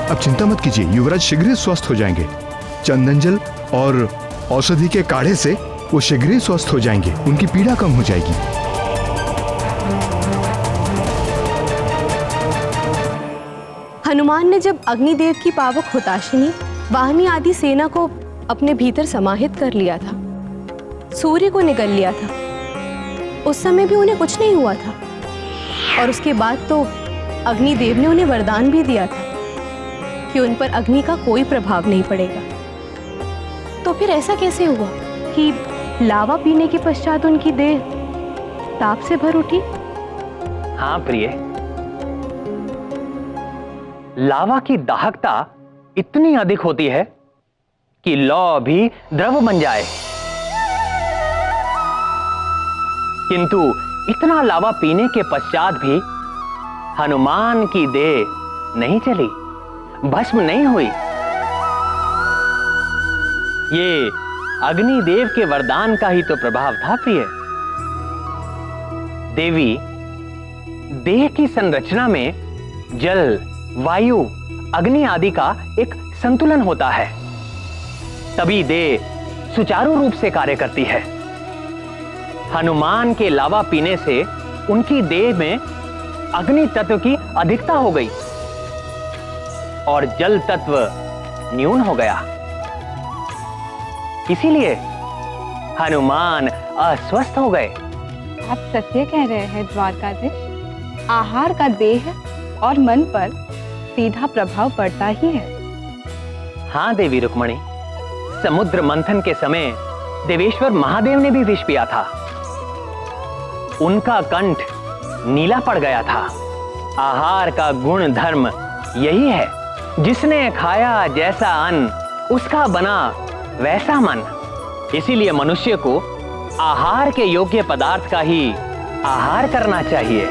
अब चिंता मत कीजिए, युवराज शीघ्र ही स्वस्थ हो जाएंगे। चंदन जल और औषधि के काढ़े से वो शीघ्र ही स्वस्थ हो जाएंगे, उनकी पीड़ा कम हो जाएगी। हनुमान ने जब अग्निदेव की पावक हुताशिनी, वाहिनी आदि सेना को अपने भीतर समाहित कर लिया था, सूर्य को निगल लिया था, उस समय भी उन्हें कुछ नहीं हुआ था। और उसके बाद तो अग्निदेव ने उन्हें वरदान भी दिया था कि उन पर अग्नि का कोई प्रभाव नहीं पड़ेगा। तो फिर ऐसा कैसे हुआ कि लावा पीने के पश्चात उनकी देह ताप से भर उठी? हाँ प्रिय, लावा की दाहकता इतनी अधिक होती है कि लौ भी द्रव बन जाए, किंतु इतना लावा पीने के पश्चात भी हनुमान की देह नहीं चली, भस्म नहीं हुई। ये अग्निदेव के वरदान का ही तो प्रभाव था प्रिय। देवी, देह की संरचना में जल, वायु, अग्नि आदि का एक संतुलन होता है, तभी देह सुचारू रूप से कार्य करती है। हनुमान के लावा पीने से उनकी देह में अग्नि तत्व की अधिकता हो गई और जल तत्व न्यून हो गया, इसीलिए हनुमान अस्वस्थ हो गए। आप सत्य कह रहे हैं द्वारकाधीश, आहार का देह और मन पर सीधा प्रभाव पड़ता ही है। हाँ देवी रुक्मणी, समुद्र मंथन के समय देवेश्वर महादेव ने भी विष पिया था, उनका कंठ नीला पड़ गया था। आहार का गुण धर्म यही है, जिसने खाया जैसा अन्न उसका बना वैसा मन। इसीलिए मनुष्य को आहार के योग्य पदार्थ का ही आहार करना चाहिए।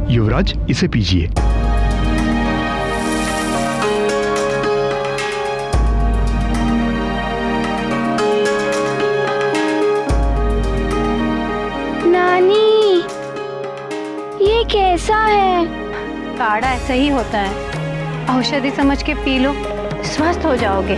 युवराज, इसे पीजिए। नानी, ये कैसा है? काढ़ा ऐसा ही होता है, औषधि समझ के पी लो, स्वस्थ हो जाओगे।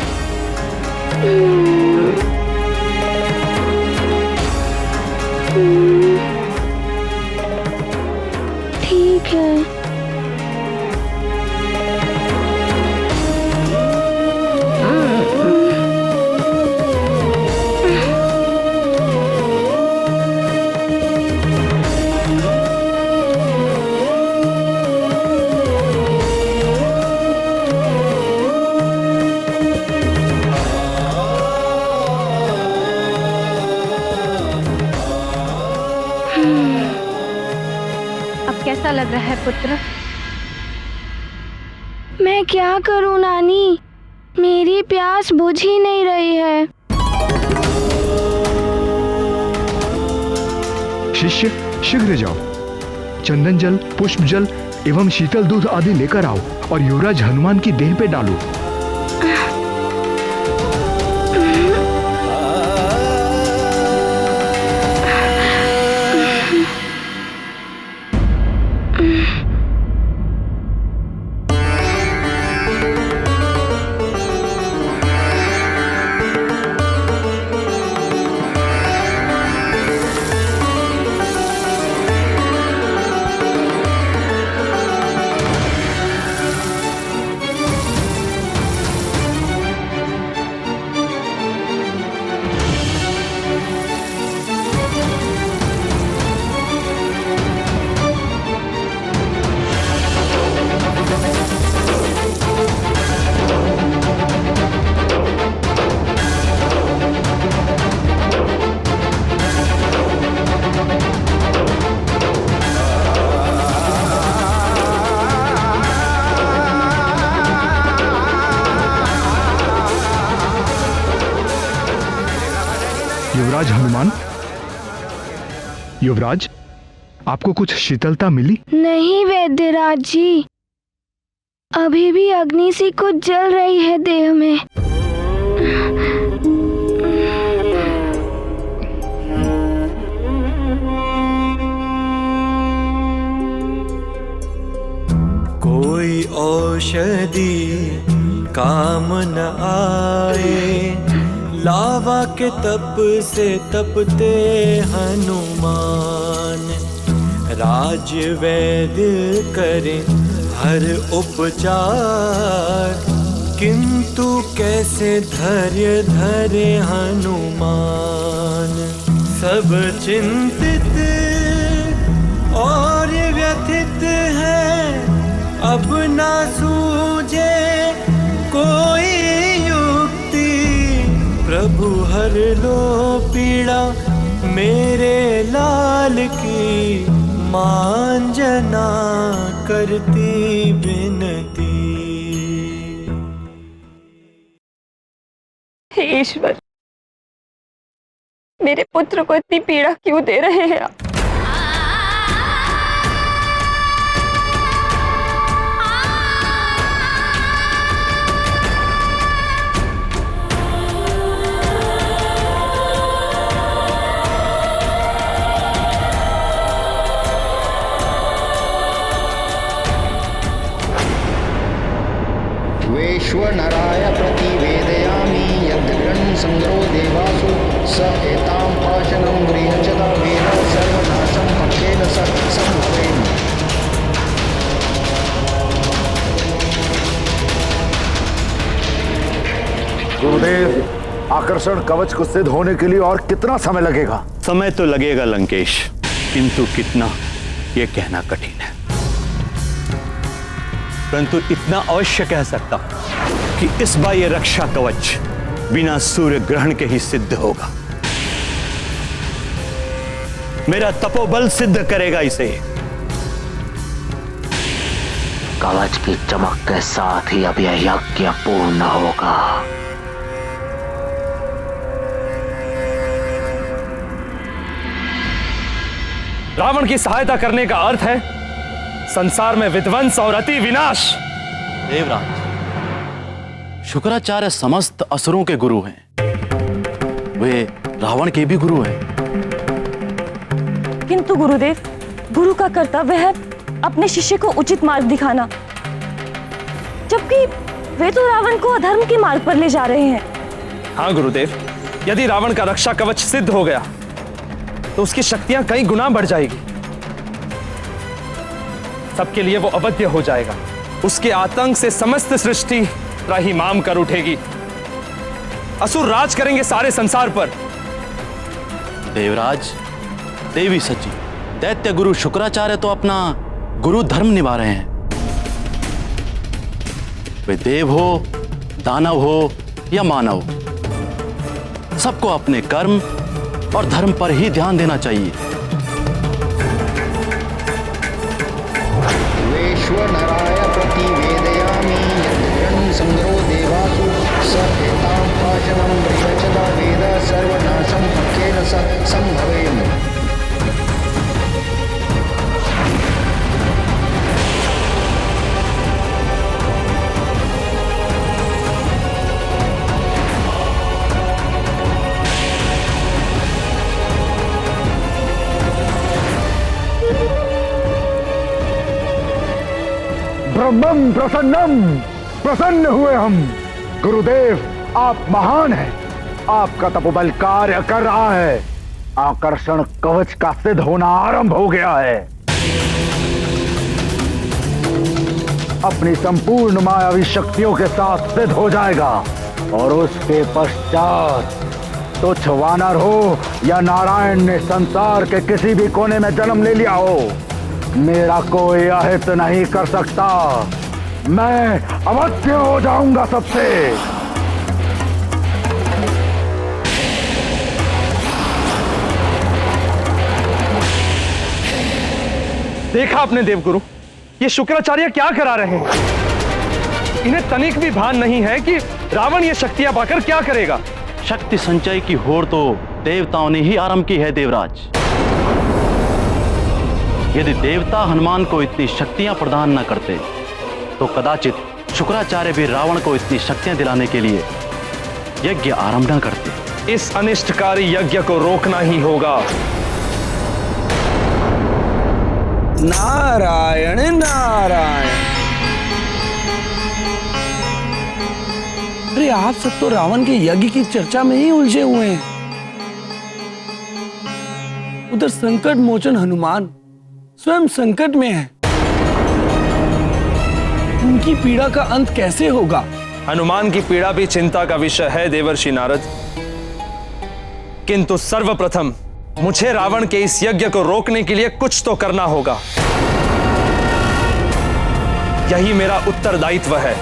ठीक है। कैसा लग रहा है पुत्र? मैं क्या करूं नानी, मेरी प्यास बुझ ही नहीं रही है। शिष्य, शीघ्र जाओ, चंदन जल, पुष्प जल एवं शीतल दूध आदि लेकर आओ और युवराज हनुमान की देह पे डालो। युवराज हनुमान, युवराज, आपको कुछ शीतलता मिली? नहीं वैद्यराज जी, अभी भी अग्नि सी कुछ जल रही है देह में। कोई औषधि काम न आए, लावा के तप से तपते हनुमान। राज वैद्य करे हर उपचार, किंतु कैसे धैर्य धरे हनुमान। सब चिंतित और व्यथित है, अब ना सूझे कोई युक्ति। प्रभु हर लो पीड़ा मेरे लाल की, मांजना करती विनती। हे ईश्वर, मेरे पुत्र को इतनी पीड़ा क्यों दे रहे हैं आप? वैश्वनराय प्रतिवेदयामि यद्गृहं संग्रो देवासु स एतां पाशनं गृह्यचदा वेद सर्वनाशं पक्षेन संभवेम। गुरुदेव, आकर्षण कवच को सिद्ध होने के लिए और कितना समय लगेगा? समय तो लगेगा लंकेश, किंतु कितना ये कहना कठिन है। परंतु इतना अवश्य कह सकता हूं कि इस बार यह रक्षा कवच बिना सूर्य ग्रहण के ही सिद्ध होगा। मेरा तपोबल सिद्ध करेगा इसे। कवच की चमक के साथ ही अब यह यज्ञ पूर्ण होगा। रावण की सहायता करने का अर्थ है संसार में विध्वंस और अति विनाश। देवराज, शुक्राचार्य समस्त असुरों के गुरु हैं। वे रावण के भी गुरु हैं। किंतु गुरुदेव, गुरु का कर्तव्य है अपने शिष्य को उचित मार्ग दिखाना, जबकि वे तो रावण को अधर्म के मार्ग पर ले जा रहे हैं। हाँ गुरुदेव, यदि रावण का रक्षा कवच सिद्ध हो गया तो उसकी शक्तियां कई गुना बढ़ जाएगी। सबके लिए वो अवध्य हो जाएगा। उसके आतंक से समस्त सृष्टि त्राहिमाम कर उठेगी। असुर राज करेंगे सारे संसार पर। देवराज, देवी सची, दैत्य गुरु शुक्राचार्य तो अपना गुरु धर्म निभा रहे हैं। वे देव हो, दानव हो या मानव, सबको अपने कर्म और धर्म पर ही ध्यान देना चाहिए। वैश्वनराय प्रतिवेदयामि यद्गृहं संग्रो देवासु स एतां पाशनं गृह्यचदा वेद सर्वनाशं पक्षेन संभवेम। ब्रह्मं प्रसन्नम, प्रसन्न हुए हम। गुरुदेव, आप महान हैं। आपका तपोबल कार्य कर रहा है। आकर्षण कवच का सिद्ध होना आरंभ हो गया है। अपनी संपूर्ण मायावी शक्तियों के साथ सिद्ध हो जाएगा और उसके पश्चात तुच्छ वानर हो या नारायण ने संसार के किसी भी कोने में जन्म ले लिया हो, मेरा कोई अहित नहीं कर सकता। मैं अवश्य हो जाऊंगा सबसे। देखा आपने देवगुरु, ये शुक्राचार्य क्या करा रहे हैं। इन्हें तनिक भी भान नहीं है कि रावण ये शक्तियां पाकर क्या करेगा। शक्ति संचय की होड़ तो देवताओं ने ही आरंभ की है देवराज। यदि देवता हनुमान को इतनी शक्तियां प्रदान न करते तो कदाचित शुक्राचार्य भी रावण को इतनी शक्तियां दिलाने के लिए यज्ञ आरंभ न करते। इस अनिष्टकारी यज्ञ को रोकना ही होगा। नारायण नारायण, कि आप सब तो रावण के यज्ञ की चर्चा में ही उलझे हुए हैं। उधर संकट मोचन हनुमान स्वयं संकट में है। उनकी पीड़ा का अंत कैसे होगा? हनुमान की पीड़ा भी चिंता का विषय है देवर्षि नारद, किंतु सर्वप्रथम मुझे रावण के इस यज्ञ को रोकने के लिए कुछ तो करना होगा। यही मेरा उत्तरदायित्व है।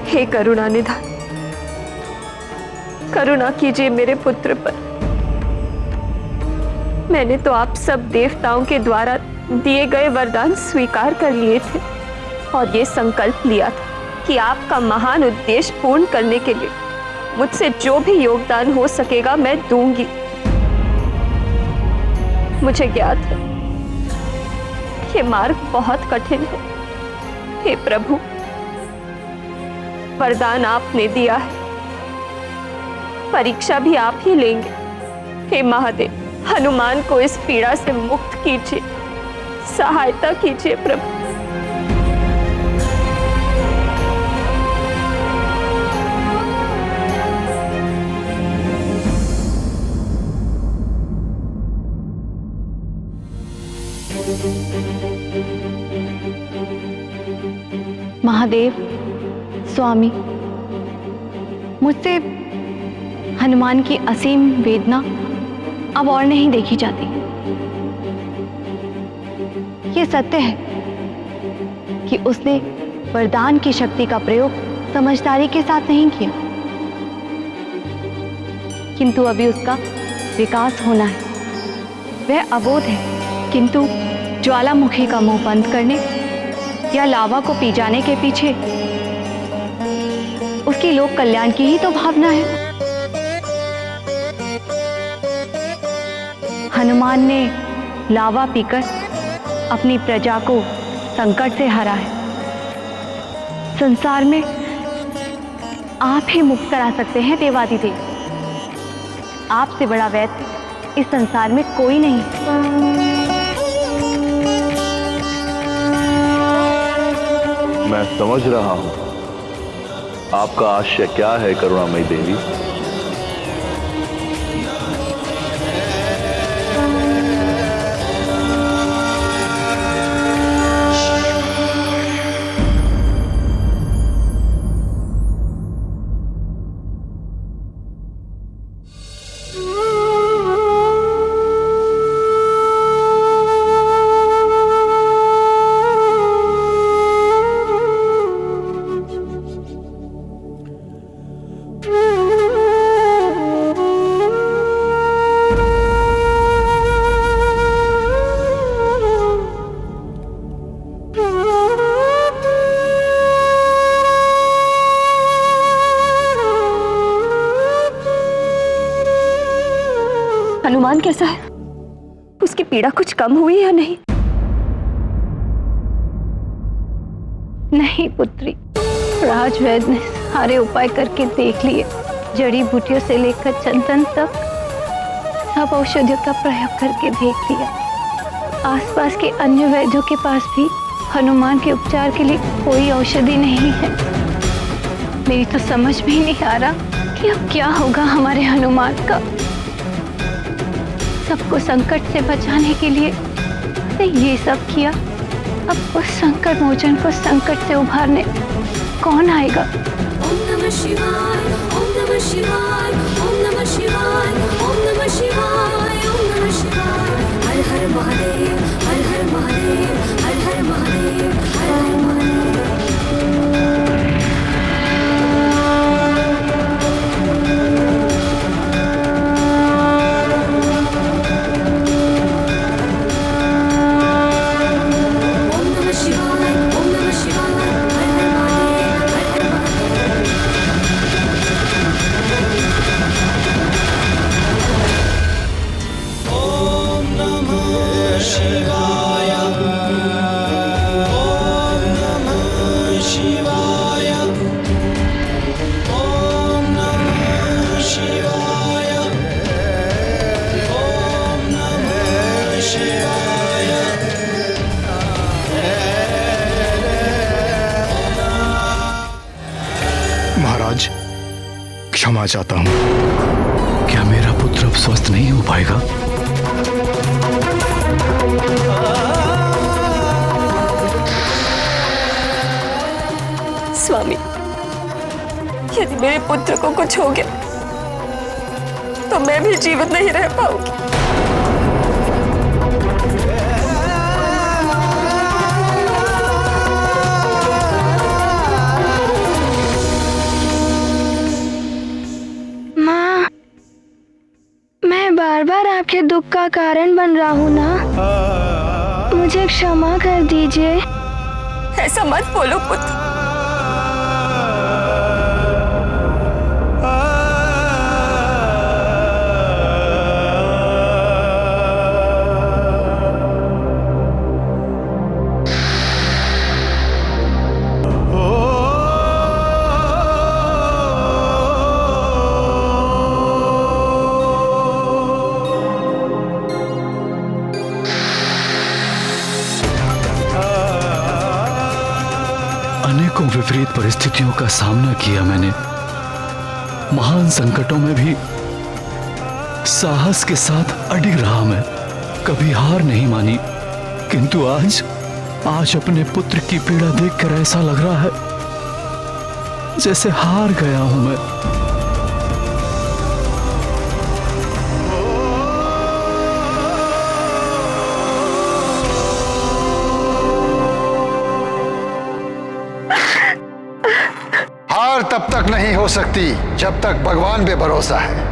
हे करुणा निधान, करुणा कीजिए मेरे पुत्र पर। मैंने तो आप सब देवताओं के द्वारा दिए गए वरदान स्वीकार कर लिए थे और ये संकल्प लिया था कि आपका महान उद्देश्य पूर्ण करने के लिए मुझसे जो भी योगदान हो सकेगा मैं दूंगी। मुझे ज्ञात है ये मार्ग बहुत कठिन है। हे प्रभु, वरदान आपने दिया है, परीक्षा भी आप ही लेंगे। हे महादेव, हनुमान को इस पीड़ा से मुक्त कीजिए, सहायता कीजिए प्रभु। महादेव, स्वामी, मुझसे हनुमान की असीम वेदना अब और नहीं देखी जाती। ये सत्य है कि उसने वरदान की शक्ति का प्रयोग समझदारी के साथ नहीं किया, किंतु अभी उसका विकास होना है। वह अबोध है, किंतु ज्वालामुखी का मुंह बंद करने या लावा को पी जाने के पीछे उसकी लोक कल्याण की ही तो भावना है। हनुमान ने लावा पीकर अपनी प्रजा को संकट से हरा है। संसार में आप ही मुक्त करा सकते हैं देवादिदेव। आपसे बड़ा वैद्य इस संसार में कोई नहीं। मैं समझ रहा हूं आपका आशय क्या है करुणामयी देवी। हनुमान कैसा है? उसकी पीड़ा कुछ कम हुई या नहीं? नहीं पुत्री, राजवैद्य ने सारे उपाय करके देख लिए। जड़ी बूटियों से लेकर चंदन तक सब औषधियों का प्रयोग करके देख लिया। आसपास के अन्य वैद्यों के पास भी हनुमान के उपचार के लिए कोई औषधि नहीं है। मेरी तो समझ में ही नहीं आ रहा कि अब क्या होगा हमारे हनुमान का। सबको संकट से बचाने के लिए उसने ये सब किया, अब उस संकट मोचन को संकट से उभारने कौन आएगा? ओम नमः शिवाय, ओम नमः शिवाय, ओम नमः शिवाय, ओम नमः शिवाय, ओम नमः शिवाय। हर हर महादेव, हर हर महादेव, हर हर महादेव, हर हर महादेव। क्षमा चाहता हूँ। क्या मेरा पुत्र अब स्वस्थ नहीं हो पाएगा? स्वामी, यदि मेरे पुत्र को कुछ हो गया तो मैं भी जीवित नहीं रह पाऊंगी। माँ, मैं बार बार आपके दुख का कारण बन रहा हूँ ना, मुझे क्षमा कर दीजिए। ऐसा मत बोलो पुत्र। अनेकों विपरीत परिस्थितियों का सामना किया मैंने। महान संकटों में भी साहस के साथ अडिग रहा मैं, कभी हार नहीं मानी। किंतु आज अपने पुत्र की पीड़ा देखकर ऐसा लग रहा है जैसे हार गया हूं मैं। हार तब तक नहीं हो सकती जब तक भगवान पे भरोसा है।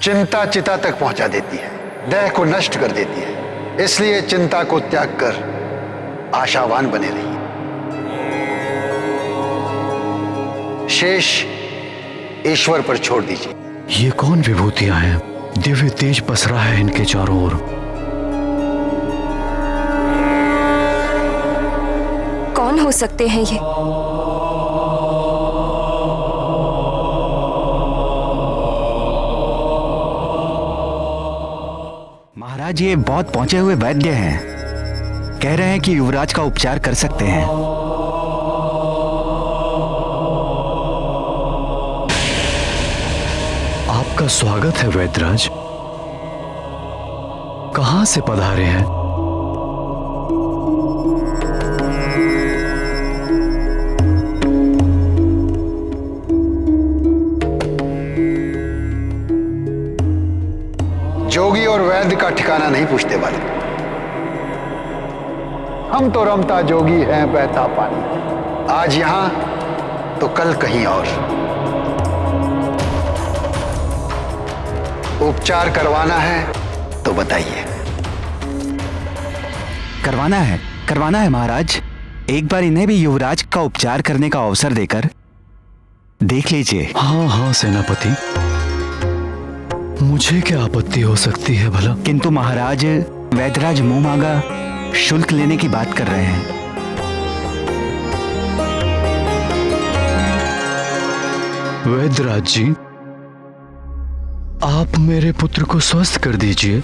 चिंता चिता तक पहुंचा देती है, देह को नष्ट कर देती है। इसलिए चिंता को त्याग कर आशावान बने रहिए। शेष ईश्वर पर छोड़ दीजिए। ये कौन विभूतियां हैं? दिव्य तेज बस रहा है इनके चारों ओर। कौन हो सकते हैं ये? महाराज, ये बहुत पहुंचे हुए वैद्य हैं। कह रहे हैं कि युवराज का उपचार कर सकते हैं। आपका स्वागत है वैद्यराज। कहां से पधारे हैं? जोगी और वैद्य का ठिकाना नहीं पूछते वाले। हम तो रमता जोगी हैं, बहता पानी। आज यहां तो कल कहीं और। उपचार करवाना है तो बताइए। करवाना है महाराज। एक बार इन्हें भी युवराज का उपचार करने का अवसर देकर देख लीजिए। हाँ सेनापति, मुझे क्या आपत्ति हो सकती है भला? किंतु महाराज, वैद्यराज मुंह मांगा शुल्क लेने की बात कर रहे हैं। वैद्यराज जी, आप मेरे पुत्र को स्वस्थ कर दीजिए।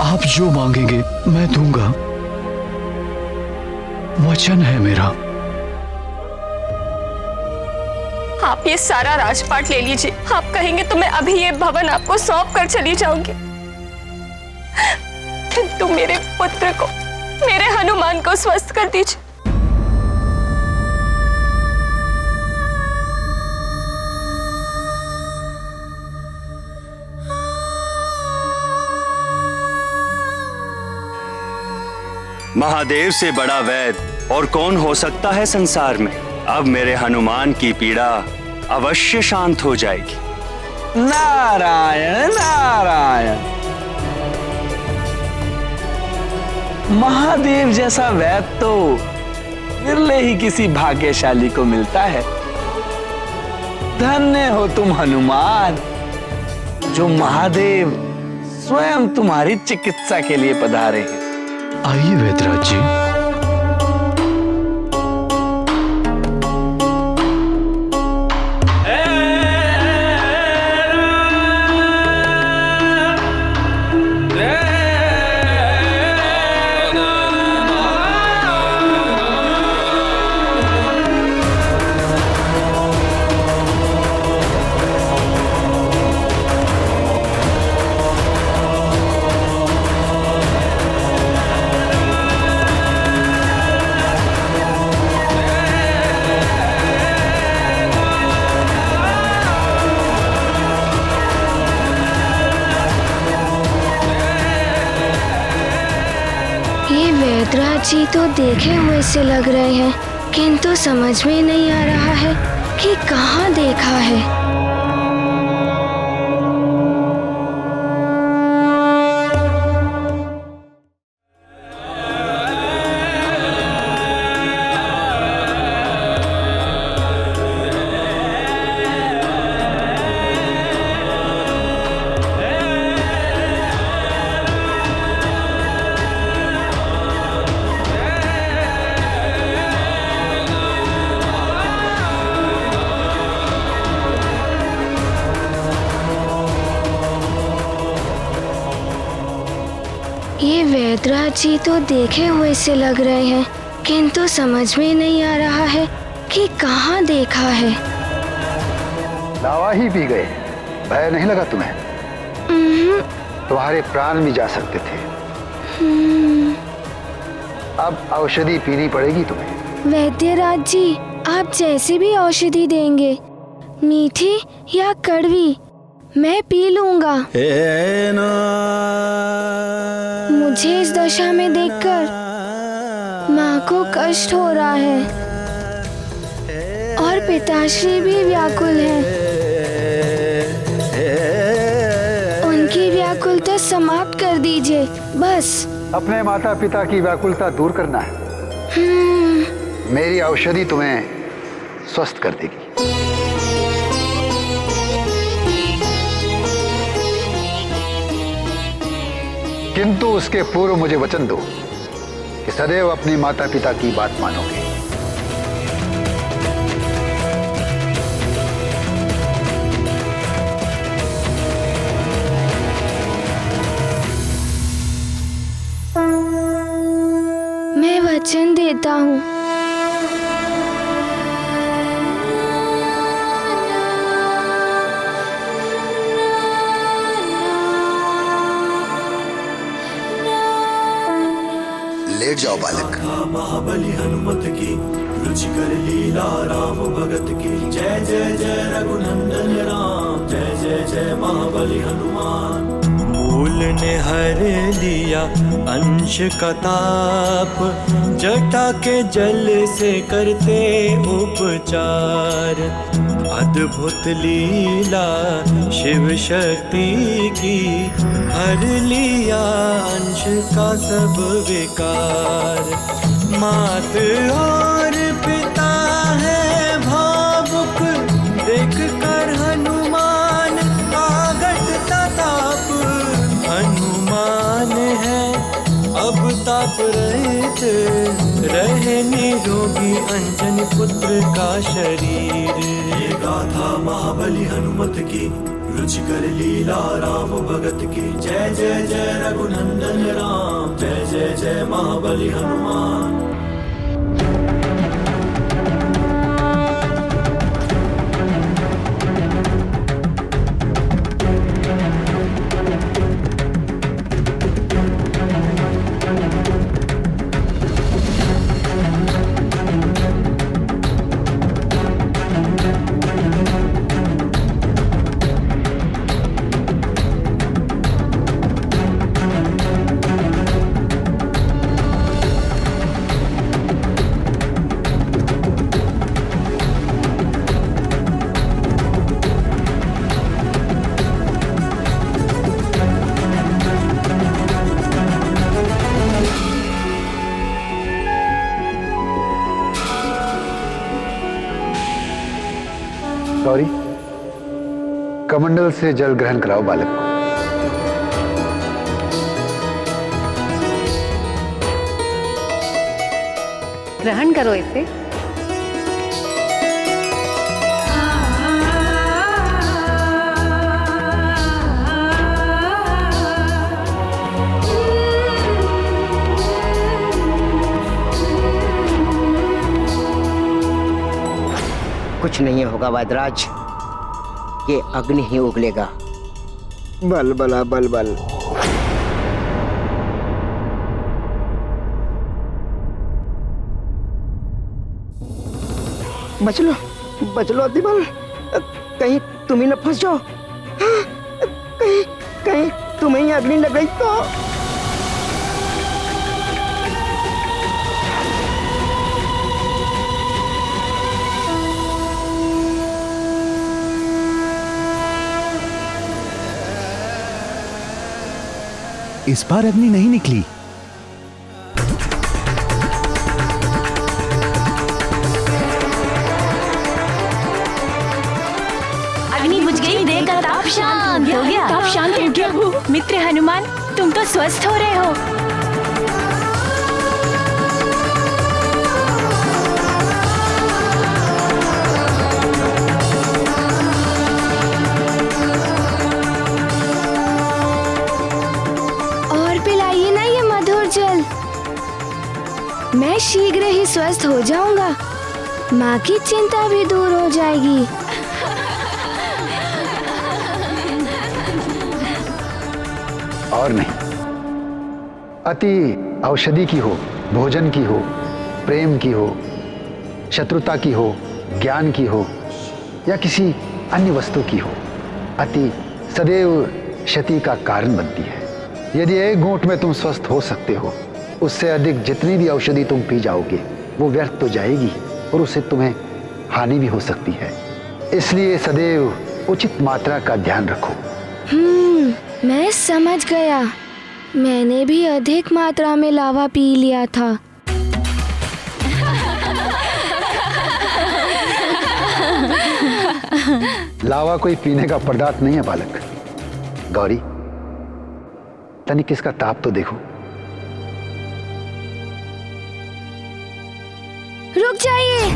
आप जो मांगेंगे मैं दूंगा, वचन है मेरा। आप ये सारा राजपाट ले लीजिए। आप कहेंगे तो मैं अभी ये भवन आपको सौंप कर चली जाऊंगी। किंतु मेरे पुत्र को, मेरे हनुमान को स्वस्थ कर दीजिए। महादेव से बड़ा वैद्य और कौन हो सकता है संसार में। अब मेरे हनुमान की पीड़ा अवश्य शांत हो जाएगी। नारायण नारायण। महादेव जैसा वैद्य तो विरले ही किसी भाग्यशाली को मिलता है। धन्य हो तुम हनुमान, जो महादेव स्वयं तुम्हारी चिकित्सा के लिए पधारे हैं। आइए वैद्यराज जी। वैद्यराज जी तो देखे हुए से लग रहे हैं, किंतु समझ में नहीं आ रहा है कि कहाँ देखा है। ये वैद्यराज जी तो देखे हुए से लग रहे हैं, किंतु समझ में नहीं आ रहा है कि कहाँ देखा है। लावा ही पी गए, भय नहीं लगा तुम्हें? तुम्हारे प्राण भी जा सकते थे। अब औषधि पीनी पड़ेगी तुम्हें। वैद्यराज जी, आप जैसी भी औषधि देंगे, मीठी या कड़वी, मैं पी लूंगा। मुझे इस दशा में देखकर माँ को कष्ट हो रहा है और पिताश्री भी व्याकुल हैं। उनकी व्याकुलता समाप्त कर दीजिए बस। अपने माता पिता की व्याकुलता दूर करना है। मेरी औषधि तुम्हें स्वस्थ कर देगी। किंतु उसके पूर्व मुझे वचन दो कि सदैव अपने माता पिता की बात मानोगे। मैं वचन देता हूँ। लेट जाओ बालक। महाबली हनुमत की रुचिकर लीला राम भगत की। जय जय जय रघुनंदन राम, जय जय जय महाबली हनुमान। मूल ने हर लिया अंश का ताप, जटा के जल से करते उपचार। अद्भुत लीला शिव शक्ति की, हर लिया अंश का सब विकार। मात और पिता है भावुक, देख कर हनुमान आगत ताप। हनुमान है अब ताप रहित, रहे निरोगी अंजनी पुत्र का शरीर। ये गाथा महाबली हनुमत की, रुचिकर लीला राम भगत की। जय जय जय रघुनंदन राम, जय जय जय महाबली हनुमान। कमंडल से जल ग्रहण कराओ बालक को। ग्रहण करो इसे। कुछ नहीं होगा वैदराज, ये अग्नि ही उगलेगा। बल बला बल बल। बच लो दिबल, कहीं तुम ही न फंस जाओ। कहीं तुम्हें ही अग्नि लग गई तो। इस बार अग्नि नहीं निकली। अग्नि बुझ गई, देह का ताप शांत हो गया। ताप शांत हो गया। मित्र हनुमान, तुम तो स्वस्थ हो रहे हो। और पिलाइए ना ये मधुर जल, मैं शीघ्र ही स्वस्थ हो जाऊंगा। माँ की चिंता भी दूर हो जाएगी। और नहीं, अति औषधि की हो, भोजन की हो, प्रेम की हो, शत्रुता की हो, ज्ञान की हो या किसी अन्य वस्तु की हो, अति सदैव क्षति का कारण बनती है। यदि एक घूंट में तुम स्वस्थ हो सकते हो, उससे अधिक जितनी भी औषधि तुम पी जाओगे वो व्यर्थ तो जाएगी और उससे तुम्हें हानि भी हो सकती है। इसलिए सदैव उचित मात्रा का ध्यान रखो। मैं समझ गया। मैंने भी अधिक मात्रा में लावा पी लिया था। लावा कोई पीने का पदार्थ नहीं है बालक। गौरी, तनिक इसका ताप तो देखो। रुक जाइए।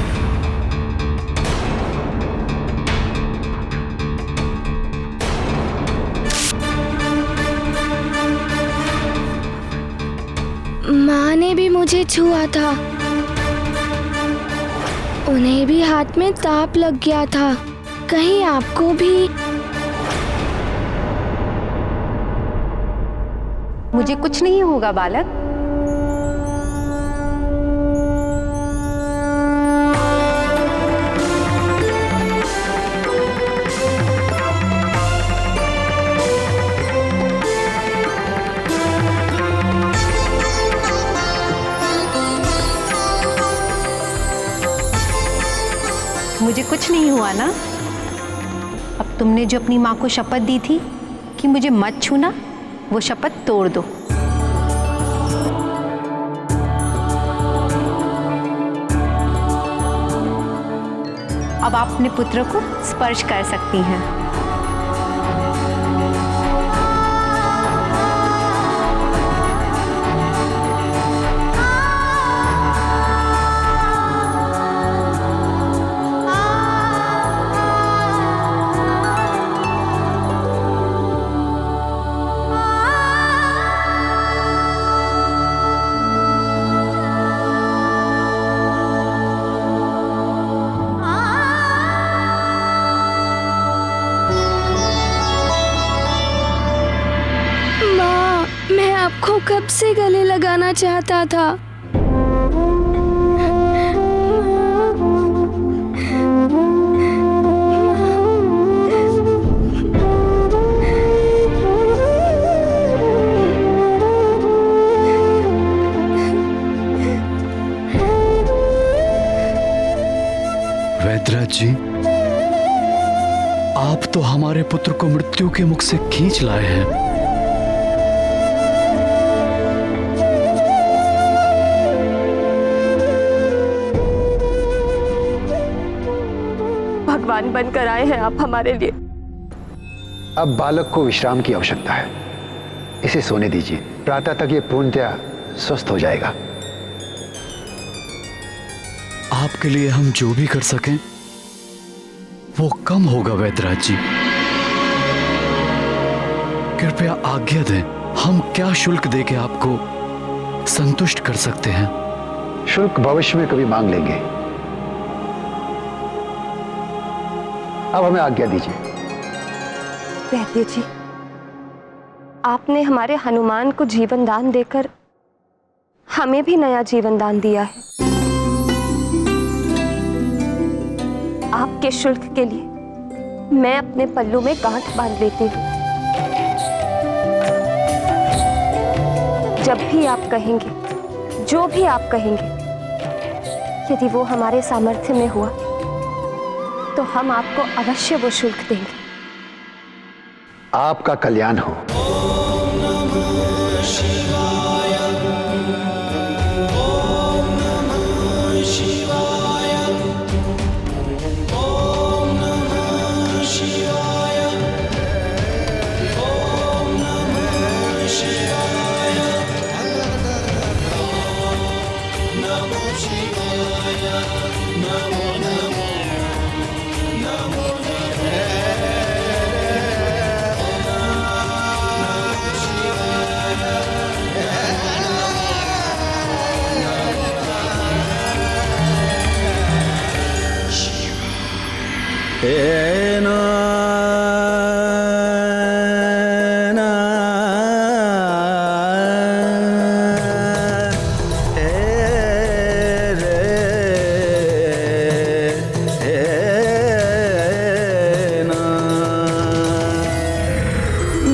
माँ ने भी मुझे छुआ था, उन्हें भी हाथ में ताप लग गया था। कहीं आपको भी? मुझे कुछ नहीं होगा बालक। मुझे कुछ नहीं हुआ ना? अब तुमने जो अपनी माँ को शपथ दी थी कि मुझे मत छूना, वो शपथ तोड़ दो। अब आप अपने पुत्र को स्पर्श कर सकती हैं। आपको कब से गले लगाना चाहता था। वैद्यराज जी, आप तो हमारे पुत्र को मृत्यु के मुख से खींच लाए हैं। भगवान बनकर आए हैं आप हमारे लिए। अब बालक को विश्राम की आवश्यकता है, इसे सोने दीजिए। प्रातः तक ये पूर्णतया स्वस्थ हो जाएगा। आपके लिए हम जो भी कर सकें वो कम होगा वैद्यराज जी। कृपया आज्ञा दें, हम क्या शुल्क देके आपको संतुष्ट कर सकते हैं? शुल्क भविष्य में कभी मांग लेंगे, अब हमें आज्ञा दीजिए। वैद्य जी, आपने हमारे हनुमान को जीवन दान देकर हमें भी नया जीवन दान दिया है। आपके शुल्क के लिए मैं अपने पल्लू में गांठ बांध लेती हूँ। जब भी आप कहेंगे, जो भी आप कहेंगे, यदि वो हमारे सामर्थ्य में हुआ तो हम आपको अवश्य वो शुल्क देंगे। आपका कल्याण हो।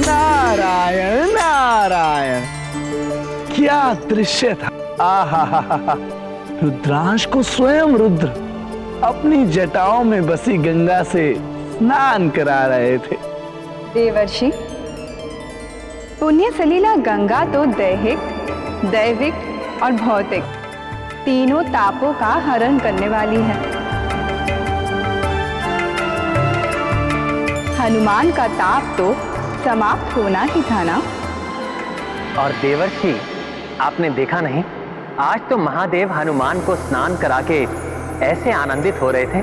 नारायण नारायण, क्या दृश्य था। आहा, रुद्रांश को स्वयं रुद्र अपनी जटाओं में बसी गंगा से स्नान करा रहे थे। देवर्षि, पुण्य सलीला गंगा तो दैहिक, दैविक और भौतिक तीनों तापों का हरण करने वाली है। हनुमान का ताप तो समाप्त होना ही था ना। और देवर्षि, आपने देखा नहीं, आज तो महादेव हनुमान को स्नान करा के ऐसे आनंदित हो रहे थे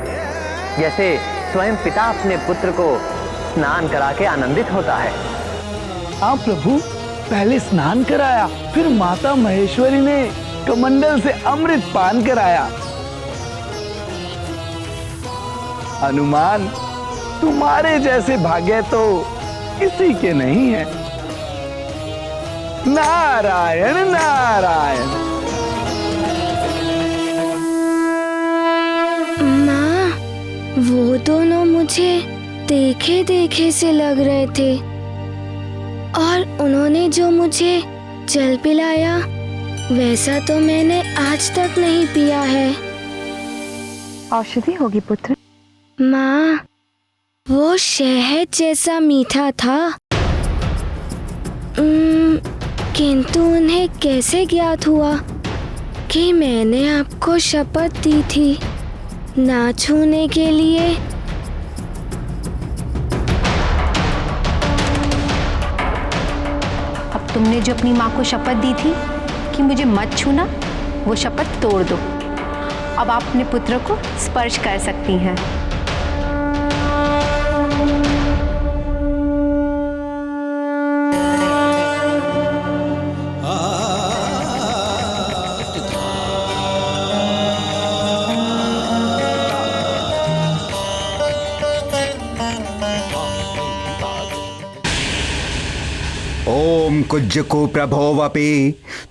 जैसे स्वयं पिता अपने पुत्र को स्नान करा के आनंदित होता है। हाँ प्रभु, पहले स्नान कराया, फिर माता महेश्वरी ने कमंडल से अमृत पान कराया। हनुमान, तुम्हारे जैसे भाग्य तो किसी के नहीं है। नारायण नारायण। वो दोनों मुझे देखे देखे से लग रहे थे, और उन्होंने जो मुझे जल पिलाया वैसा तो मैंने आज तक नहीं पिया है। औषधि होगी पुत्र। माँ, वो शहद जैसा मीठा था, किंतु उन्हें कैसे ज्ञात हुआ कि मैंने आपको शपथ दी थी ना छूने के लिए? अब तुमने जो अपनी माँ को शपथ दी थी कि मुझे मत छूना, वो शपथ तोड़ दो। अब आप अपने पुत्र को स्पर्श कर सकती हैं। ओम कुज्जकु प्रभोवपि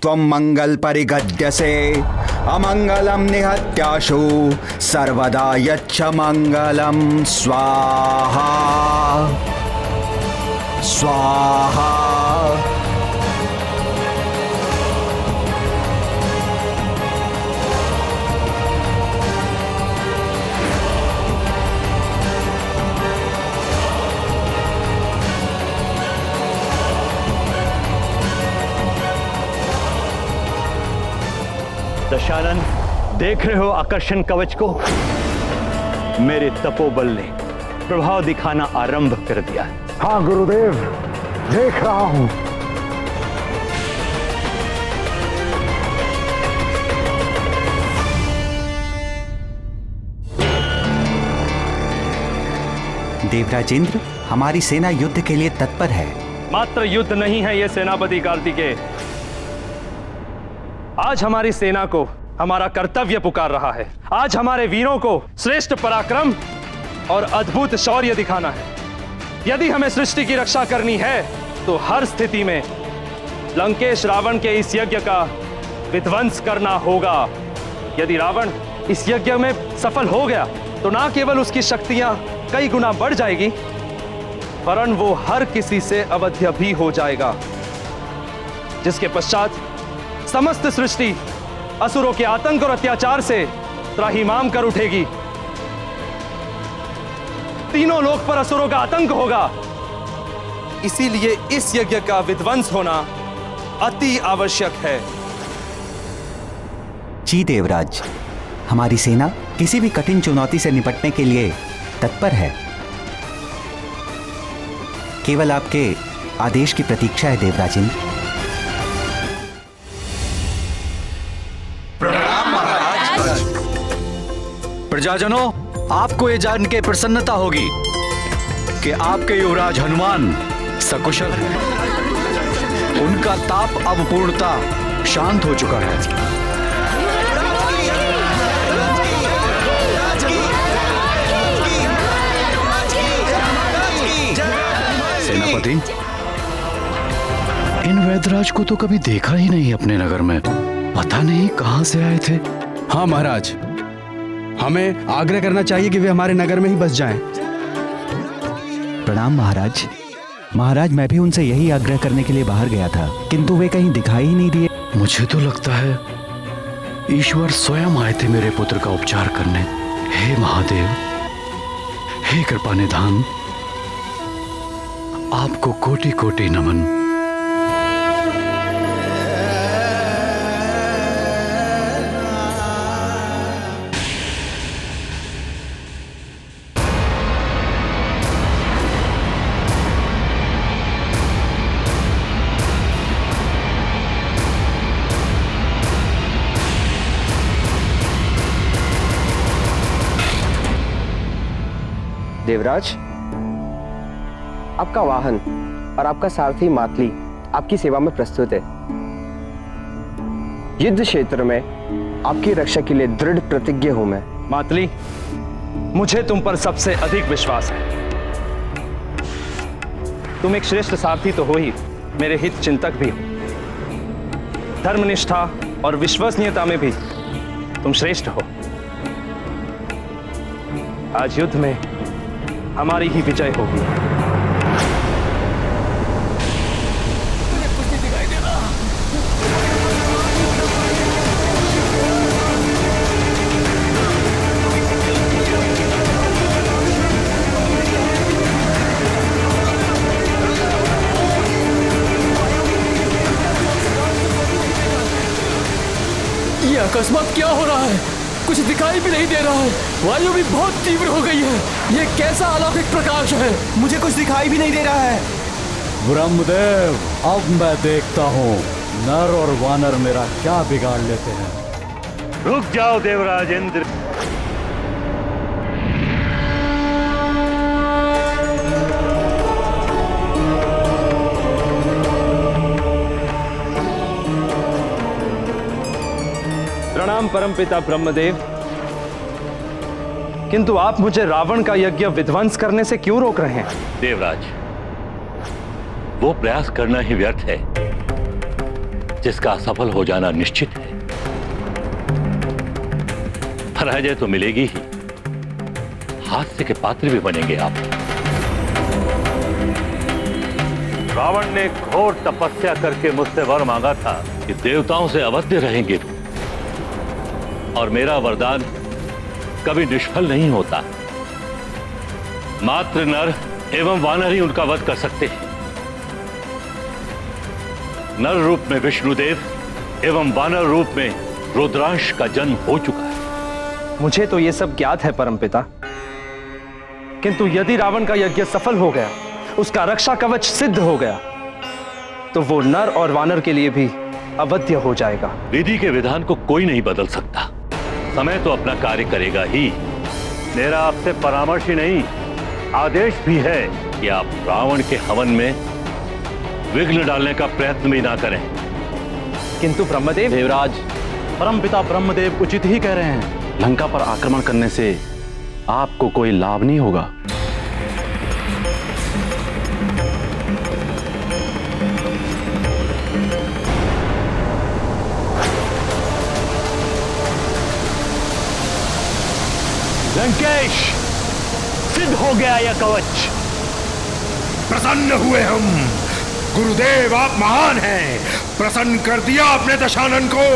त्वं मंगल परिगद्यसे अमंगलम निहत्याशु सर्वदा यच्छ मंगलम स्वाहा स्वाहा। दशानन, देख रहे हो आकर्षण कवच को? मेरे तपोबल ने प्रभाव दिखाना आरंभ कर दिया। हाँ गुरुदेव, देख रहा हूं। देवराजेंद्र, हमारी सेना युद्ध के लिए तत्पर है। मात्र युद्ध नहीं है ये सेनापति कार्तिकेय। आज हमारी सेना को हमारा कर्तव्य पुकार रहा है। आज हमारे वीरों को श्रेष्ठ पराक्रम और अद्भुत शौर्य दिखाना है। यदि हमें सृष्टि की रक्षा करनी है तो हर स्थिति में लंकेश रावण के इस यज्ञ का विध्वंस करना होगा। यदि रावण इस यज्ञ में सफल हो गया तो ना केवल उसकी शक्तियां कई गुना बढ़ जाएगी, वरन वो हर किसी से अवध्य भी हो जाएगा, जिसके पश्चात समस्त सृष्टि असुरों के आतंक और अत्याचार से त्राहिमाम कर उठेगी। तीनों लोक पर असुरों का आतंक होगा। इसीलिए इस यज्ञ का विध्वंस होना अति आवश्यक है। जी देवराज, हमारी सेना किसी भी कठिन चुनौती से निपटने के लिए तत्पर है। केवल आपके आदेश की प्रतीक्षा है देवराजेंद्र। प्रणाम महाराज। प्रजाजनों, आपको ये जान के प्रसन्नता होगी कि आपके युवराज हनुमान सकुशल हैं। उनका ताप अब पूर्णतः शांत हो चुका है। सेनापति, इन वैदराज को तो कभी देखा ही नहीं अपने नगर में। पता नहीं कहां से आए थे। हाँ महाराज, हमें आग्रह करना चाहिए कि वे हमारे नगर में ही बस जाएं। प्रणाम महाराज। महाराज, मैं भी उनसे यही आग्रह करने के लिए बाहर गया था, किंतु वे कहीं दिखाई ही नहीं दिए। मुझे तो लगता है ईश्वर स्वयं आए थे मेरे पुत्र का उपचार करने। हे महादेव, हे कृपा निधान, आपको कोटि कोटि नमन। देवराज, आपका वाहन और आपका सारथी मातली आपकी सेवा में प्रस्तुत है। युद्ध क्षेत्र में आपकी रक्षा के लिए दृढ़ प्रतिज्ञ हूं मैं। मातली, मुझे तुम पर सबसे अधिक विश्वास है। तुम एक श्रेष्ठ सारथी तो हो ही, मेरे हित चिंतक भी हो। धर्मनिष्ठा और विश्वसनीयता में भी तुम श्रेष्ठ हो। आज युद्ध में हमारी ही विजय होगी। ये अकस्मात क्या हो रहा है? कुछ दिखाई भी नहीं दे रहा है। वायु भी बहुत तीव्र हो गई है। ये कैसा अलौकिक प्रकाश है? मुझे कुछ दिखाई भी नहीं दे रहा है। ब्रह्मदेव, अब मैं देखता हूँ नर और वानर मेरा क्या बिगाड़ लेते हैं। रुक जाओ देवराजेंद्र। प्रणाम परमपिता ब्रह्मदेव। किंतु आप मुझे रावण का यज्ञ विध्वंस करने से क्यों रोक रहे हैं? देवराज, वो प्रयास करना ही व्यर्थ है जिसका असफल हो जाना निश्चित है। पराजय तो मिलेगी ही, हास्य के पात्र भी बनेंगे आप। रावण ने घोर तपस्या करके मुझसे वर मांगा था कि देवताओं से अवध्य रहेंगे, और मेरा वरदान कभी निष्फल नहीं होता। मात्र नर एवं वानर ही उनका वध कर सकते हैं। नर रूप में विष्णुदेव एवं वानर रूप में रुद्रांश का जन्म हो चुका है। मुझे तो यह सब ज्ञात है परमपिता, किंतु यदि रावण का यज्ञ सफल हो गया, उसका रक्षा कवच सिद्ध हो गया तो वो नर और वानर के लिए भी अवध्य हो जाएगा। विधि के विधान को कोई नहीं बदल सकता, समय तो अपना कार्य करेगा ही। मेरा आपसे परामर्श ही नहीं, आदेश भी है कि आप रावण के हवन में विघ्न डालने का प्रयत्न भी ना करें। किंतु ब्रह्मदेव, देवराज, परमपिता ब्रह्मदेव उचित ही कह रहे हैं। लंका पर आक्रमण करने से आपको कोई लाभ नहीं होगा। लंकेश, सिद्ध हो गया यह कवच। प्रसन्न हुए हम। गुरुदेव, आप महान हैं। प्रसन्न कर दिया आपने दशानन को।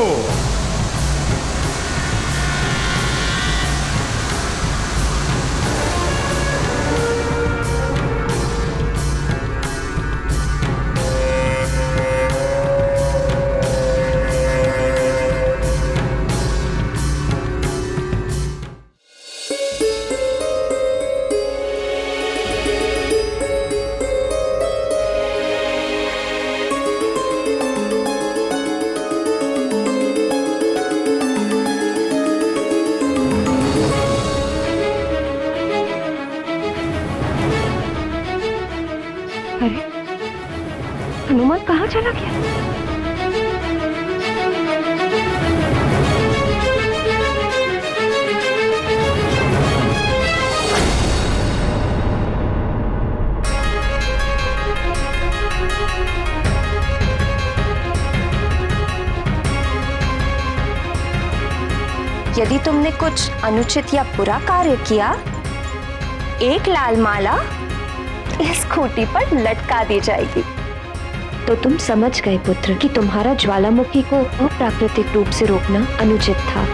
हनुमान कहाँ चला गया? यदि तुमने कुछ अनुचित या बुरा कार्य किया, एक लाल माला इस खूंटी पर लटका दी जाएगी। तो तुम समझ गए पुत्र कि तुम्हारा ज्वालामुखी को अप्राकृतिक रूप से रोकना अनुचित था।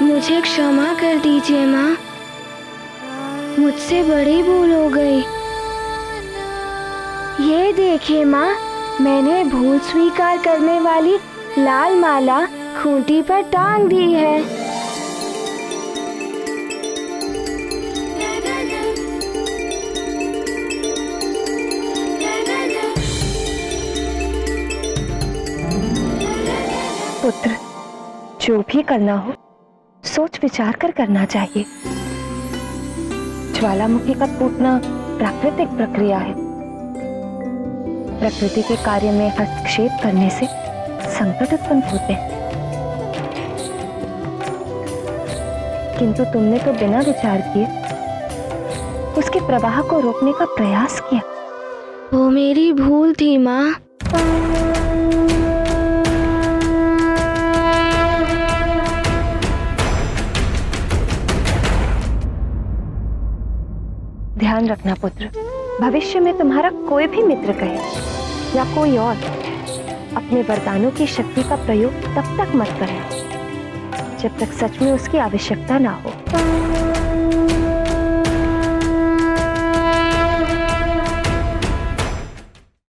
मुझे क्षमा कर दीजिए माँ, मुझसे बड़ी भूल हो गई। ये देखिए माँ, मैंने भूल स्वीकार करने वाली लाल माला खूंटी पर टांग दी है। पुत्र, जो भी करना हो सोच विचार कर करना चाहिए। ज्वालामुखी का फूटना प्राकृतिक प्रक्रिया है। प्रकृति के कार्य में हस्तक्षेप करने से संकट उत्पन्न होते हैं। किंतु तुमने तो बिना विचार किए उसके प्रवाह को रोकने का प्रयास किया। वो मेरी भूल थी माँ। ध्यान रखना पुत्र, भविष्य में तुम्हारा कोई भी मित्र कहे या कोई और अपने वरदानों की शक्ति का प्रयोग तब तक मत करना जब तक सच में उसकी आवश्यकता ना हो।